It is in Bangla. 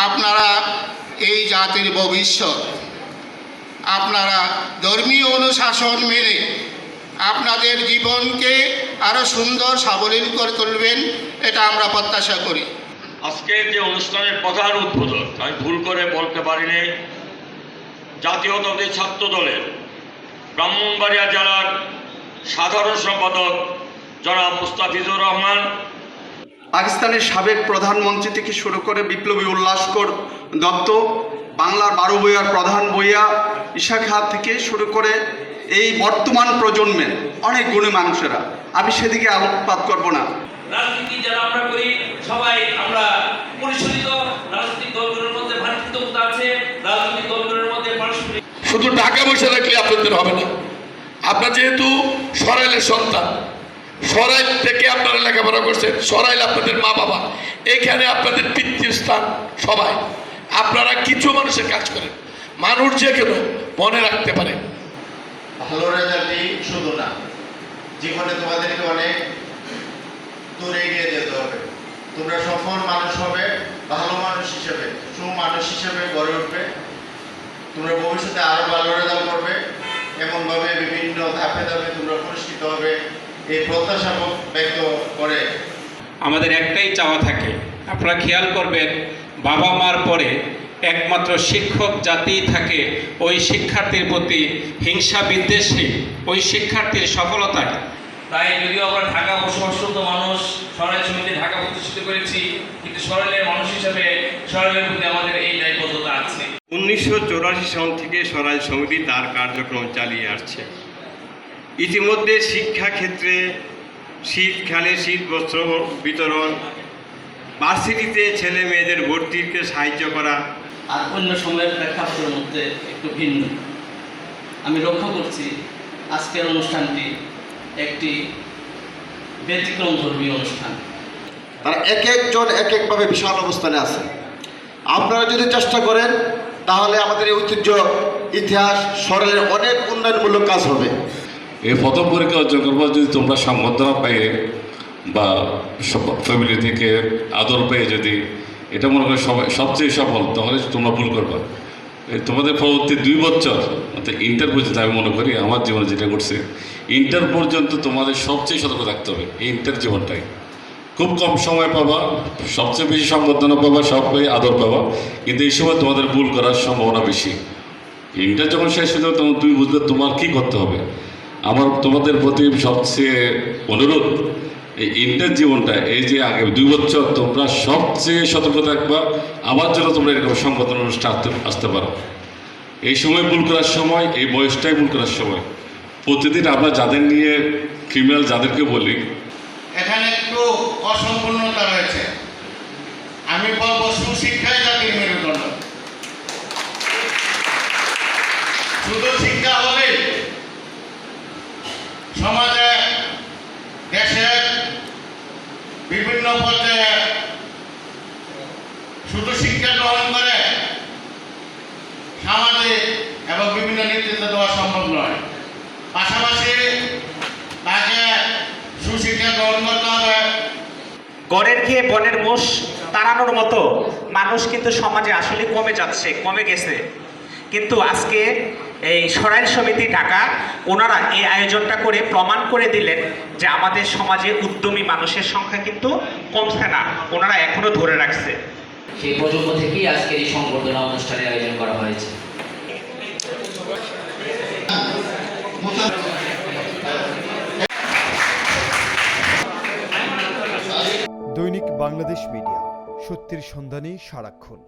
আপনারা এই জাতির ভবিষ্যৎ। আপনারা ধর্মীয় অনুশাসন মেনে আপনাদের জীবনকে আরও সুন্দর সাবলীল করে তুলবেন, এটা আমরা প্রত্যাশা করি। আজকের যে অনুষ্ঠানের প্রধান উদ্বোধক আমি ভুল করে বলতে পারিনি, জাতীয়তাবাদী ছাত্র দলের ব্রাহ্মণবাড়িয়া জেলার সাধারণ সম্পাদক জনাব মুস্তাফিজুর রহমান। পাকিস্তানের সাবেক প্রধানমন্ত্রী থেকে শুরু করে বিপ্লবী উল্লাসকর দত্ত, বাংলার 12 বইয়ার প্রধান বইয়া ঈশা খাঁ থেকে শুরু করে এই বর্তমান প্রজন্মের অনেক গুণী মানুষেরা, আমি সেদিকে আলোকপাত করব না। রাজনীতি যারা আমরা করি সবাই আমরা পরিচালিত, রাজনৈতিক দলগুলোর মধ্যে ভ্রাতৃত্ববোধ আছে, রাজনৈতিক দলগুলোর মধ্যে পারস্পরিক। শুধু টাকা পয়সা রাখলে আপনাদের হবে না। আপনার যেহেতু সরাইলের সন্তান, সরাইল থেকে আপনারা লেখাপড়া করছেন, সরাইল আপনাদের মা বাবা, এখানে আপনাদের পিতৃস্থান সবাই। আপনারা কিছু মানুষের কাজ করেন, মানুষ যে কেন মনে রাখতে পারে। ভালো রেজাল্টই শুধু না, জীবনে তোমাদেরকে অনেক দূরে এগিয়ে যেতে হবে। তোমরা সফল মানুষ হবে, ভালো মানুষ হিসেবে, সুমানুষ হিসেবে গড়ে উঠবে। তোমরা ভবিষ্যতে আরো ভালো রেজাল্ট করবে, এমনভাবে বিভিন্ন ধাপে ধাপে তোমরা পুরস্কৃত হবে, এই প্রত্যাশা ব্যক্ত করে আমাদের একটাই চাওয়া থাকে, আপনারা খেয়াল করবেন বাবা মার পরে একমাত্র শিক্ষক জাতিই থাকে ওই শিক্ষার্থীর প্রতি হিংসা বিদ্বেষী, ওই শিক্ষার্থীর সফলতায়। তাই যদিও আমরা ঢাকা বসবাসরত মানুষ, সরাইল সমিতি ঢাকা প্রতিষ্ঠিত করেছি, কিন্তু সরাইলের মানুষ হিসেবে সরাইলের প্রতি আমাদের এই দায়বদ্ধতা আছে। 1984 সাল থেকে সরাইল সমিতি তার কার্যক্রম চালিয়ে আসছে। ইতিমধ্যে শিক্ষাক্ষেত্রে শীতকালে শীত বস্ত্র বিতরণ, ভার্সিটিতে ছেলে মেয়েদের ভর্তিকে সাহায্য করা আর অন্য সময়ের প্রেক্ষাপটের মধ্যে একটু ভিন্ন। আমি লক্ষ্য করছি আজকের অনুষ্ঠানটি একটি ব্যতিক্রম ধর্মীয় অনুষ্ঠান। তারা এক একজন এক একভাবে বিশাল অবস্থানে আছে। আপনারা যদি চেষ্টা করেন তাহলে আমাদের এই ঐতিহ্য, ইতিহাস, সরাইলের অনেক উন্নয়নমূলক কাজ হবে। এই প্রথম পরীক্ষা অর্জন করবো যদি তোমরা সম্বর্ধনা পেয়ে বা ফ্যামিলি থেকে আদর পেয়ে যদি এটা মনে করে সবচেয়ে সফল, তাহলে তোমরা ভুল করবা। তোমাদের পরবর্তী 2 বছর অর্থাৎ ইন্টার পর্যন্ত আমি মনে করি আমার জীবনে যেটা করছে, ইন্টার পর্যন্ত তোমাদের সবচেয়ে সতর্ক থাকতে হবে। এই ইন্টার জীবনটাই খুব কম সময় পাবা, সবচেয়ে বেশি সম্বর্ধনা পাবা, সবাই আদর পাবা, কিন্তু এই সময় তোমাদের ভুল করার সম্ভাবনা বেশি। ইন্টার যখন শেষ হয়ে যাবে তখন তুমি বুঝবে তোমার কী করতে হবে। আমার তোমাদের প্রতি সবচেয়ে অনুরোধ, এই ইন্টার জীবনটা এই যে আগে 2 বছর তোমরা সবচেয়ে সতর্ক থাকবা, আমার জন্য তোমরা এরকম সংগঠন অনুষ্ঠান আসতে পারো। এই সময় ভুল করার সময়, এই বয়সটাই ভুল করার সময়। প্রতিদিন আমরা যাদের নিয়ে ক্রিমিনাল যাদেরকে বলি, এখানে একটু অসম্পূর্ণতা রয়েছে। আমি বলবো সুশিক্ষাই জাতির মেরুদণ্ড। শুধু শিক্ষা হলে সমাজে, দেশে, বিভিন্ন পর্যায়ে শুধু শিক্ষা গ্রহণ করে সামাজিক এবং বিভিন্ন নেতৃত্ব দেওয়া সম্ভব নয়। পাশাপাশি তাকে সুশিক্ষা গ্রহণ করতে হবে। গড়ের খেয়ে বনের মোষ তাড়ানোর মতো মানুষ কিন্তু সমাজে আসলে কমে যাচ্ছে, কমে গেছে। কিন্তু আজকে এই সরাইল সমিতি ঢাকা ওনারা এই আয়োজনটা করে প্রমাণ করে দিলেন যে আমাদের সমাজে উদ্যমী মানুষের সংখ্যা কিন্তু কমছে না, ওনারা এখনো ধরে রাখছে। সেই প্রজন্ম থেকেই আজকের এই সংবর্ধনা অনুষ্ঠানের আয়োজন করা হয়েছে। দৈনিক বাংলাদেশ মিডিয়া, সত্যের সন্ধানে সারাক্ষণ।